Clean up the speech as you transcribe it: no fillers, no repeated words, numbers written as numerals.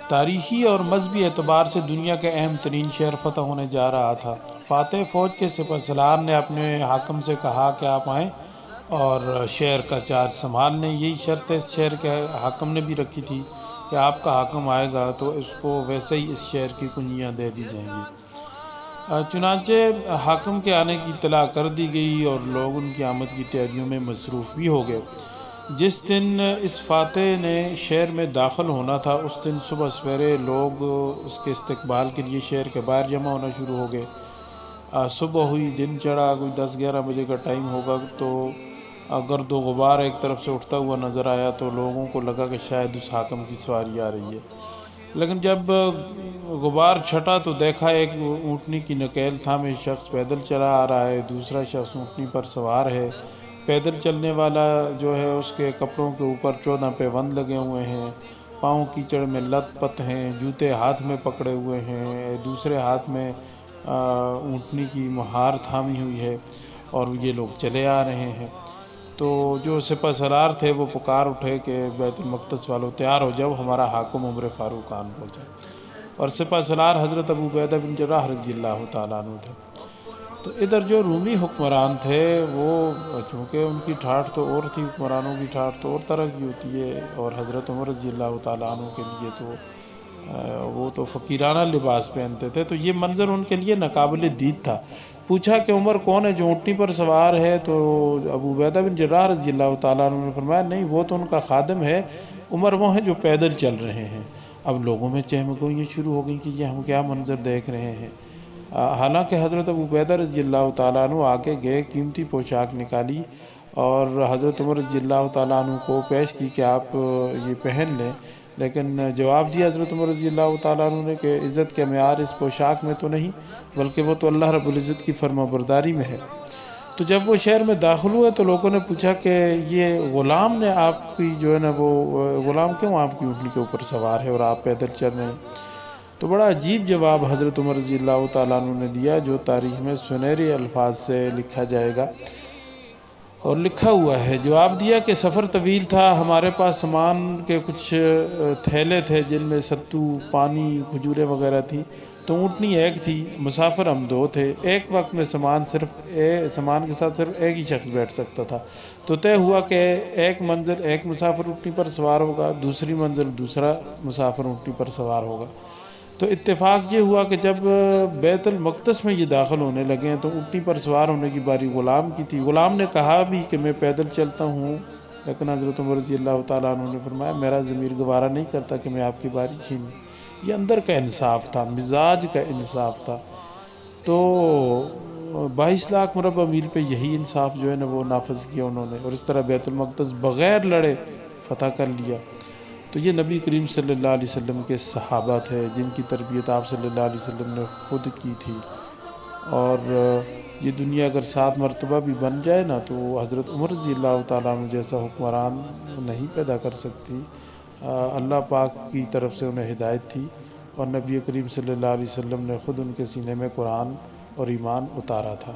تاریخی اور مذہبی اعتبار سے دنیا کا اہم ترین شہر فتح ہونے جا رہا تھا۔ فاتح فوج کے سپہ سالار نے اپنے حاکم سے کہا کہ آپ آئیں اور شہر کا چارج سنبھال لیں۔ یہی شرط اس شہر کے حاکم نے بھی رکھی تھی کہ آپ کا حاکم آئے گا تو اس کو ویسے ہی اس شہر کی کنجیاں دے دی جائیں گی۔ چنانچہ حاکم کے آنے کی اطلاع کر دی گئی اور لوگ ان کی آمد کی تیاریوں میں مصروف بھی ہو گئے۔ جس دن اس فاتح نے شہر میں داخل ہونا تھا اس دن صبح سویرے لوگ اس کے استقبال کے لیے شہر کے باہر جمع ہونا شروع ہو گئے۔ صبح ہوئی، دن چڑھا، کوئی 10-11 بجے کا ٹائم ہوگا تو گرد و غبار ایک طرف سے اٹھتا ہوا نظر آیا تو لوگوں کو لگا کہ شاید اس حاکم کی سواری آ رہی ہے۔ لیکن جب غبار چھٹا تو دیکھا ایک اونٹنی کی نکیل تھامے شخص پیدل چلا آ رہا ہے، دوسرا شخص اونٹنی پر سوار ہے۔ پیدل چلنے والا جو ہے اس کے کپڑوں کے اوپر 14 پیوند لگے ہوئے ہیں، پاؤں کیچڑ میں لت پت ہیں، جوتے ہاتھ میں پکڑے ہوئے ہیں، دوسرے ہاتھ میں اونٹنی کی مہار تھامی ہوئی ہے اور یہ لوگ چلے آ رہے ہیں۔ تو جو سپہ سالار تھے وہ پکار اٹھے کہ بیت المقدس والوں تیار ہو جاؤ، ہمارا حاکم عمر فاروق آن پہنچا۔ اور سپہ سالار حضرت ابو عبیدہ بن جراح رضی اللہ تعالیٰ عنہ تھے۔ تو ادھر جو رومی حکمران تھے وہ چونکہ ان کی ٹھاٹھ تو اور تھی، حکمرانوں کی ٹھاٹھ تو اور طرح کی ہوتی ہے، اور حضرت عمر رضی اللہ تعالیٰ عنہ کے لیے تو وہ تو فقیرانہ لباس پہنتے تھے، تو یہ منظر ان کے لیے ناقابل دید تھا۔ پوچھا کہ عمر کون ہے جو اونٹنی پر سوار ہے؟ تو ابو عبیدہ بن جراح رضی اللہ تعالیٰ عنہ نے فرمایا نہیں، وہ تو ان کا خادم ہے، عمر وہ ہیں جو پیدل چل رہے ہیں۔ اب لوگوں میں چہم گوئیاں شروع ہو گئیں کہ یہ ہم کیا منظر دیکھ رہے ہیں۔ حالانکہ حضرت ابو عبیدہ رضی اللہ تعالیٰ عنہ آگے گئے، قیمتی پوشاک نکالی اور حضرت عمر رضی اللہ تعالیٰ عنہ کو پیش کی کہ آپ یہ پہن لیں، لیکن جواب دیا حضرت عمر رضی اللہ تعالیٰ عنہ نے کہ عزت کے معیار اس پوشاک میں تو نہیں، بلکہ وہ تو اللہ رب العزت کی فرما برداری میں ہے۔ تو جب وہ شہر میں داخل ہوئے تو لوگوں نے پوچھا کہ یہ غلام نے آپ کی جو ہے نا وہ غلام کیوں آپ کی اونٹنی کے اوپر سوار ہے اور آپ پیدل چل رہے ہیں؟ تو بڑا عجیب جواب حضرت عمر رضی اللہ تعالیٰ عنہ نے دیا جو تاریخ میں سنہرے الفاظ سے لکھا جائے گا اور لکھا ہوا ہے۔ جواب دیا کہ سفر طویل تھا، ہمارے پاس سامان کے کچھ تھیلے تھے جن میں ستو، پانی، کھجوریں وغیرہ تھی، تو اونٹنی ایک تھی، مسافر ہم دو تھے، ایک وقت میں سامان کے ساتھ صرف ایک ہی شخص بیٹھ سکتا تھا۔ تو طے ہوا کہ ایک منزل ایک مسافر اونٹنی پر سوار ہوگا، دوسری منزل دوسرا مسافر اونٹنی پر سوار ہوگا۔ تو اتفاق یہ ہوا کہ جب بیت المقدس میں یہ داخل ہونے لگے ہیں تو اونٹنی پر سوار ہونے کی باری غلام کی تھی۔ غلام نے کہا بھی کہ میں پیدل چلتا ہوں، لیکن حضرت عمر رضی اللہ تعالیٰ عنہ نے فرمایا میرا ضمیر گوارا نہیں کرتا کہ میں آپ کی باری چھینوں۔ یہ اندر کا انصاف تھا، مزاج کا انصاف تھا۔ تو 22 لاکھ مربع میل پہ یہی انصاف جو ہے نا وہ نافذ کیا انہوں نے، اور اس طرح بیت المقدس بغیر لڑے فتح کر لیا۔ تو یہ نبی کریم صلی اللہ علیہ وسلم کے صحابہ تھے جن کی تربیت آپ صلی اللہ علیہ وسلم نے خود کی تھی، اور یہ دنیا اگر 7 مرتبہ بھی بن جائے نا تو حضرت عمر رضی اللہ تعالیٰ عنہ جیسا حکمران نہیں پیدا کر سکتی۔ اللہ پاک کی طرف سے انہیں ہدایت تھی اور نبی کریم صلی اللہ علیہ وسلم نے خود ان کے سینے میں قرآن اور ایمان اتارا تھا۔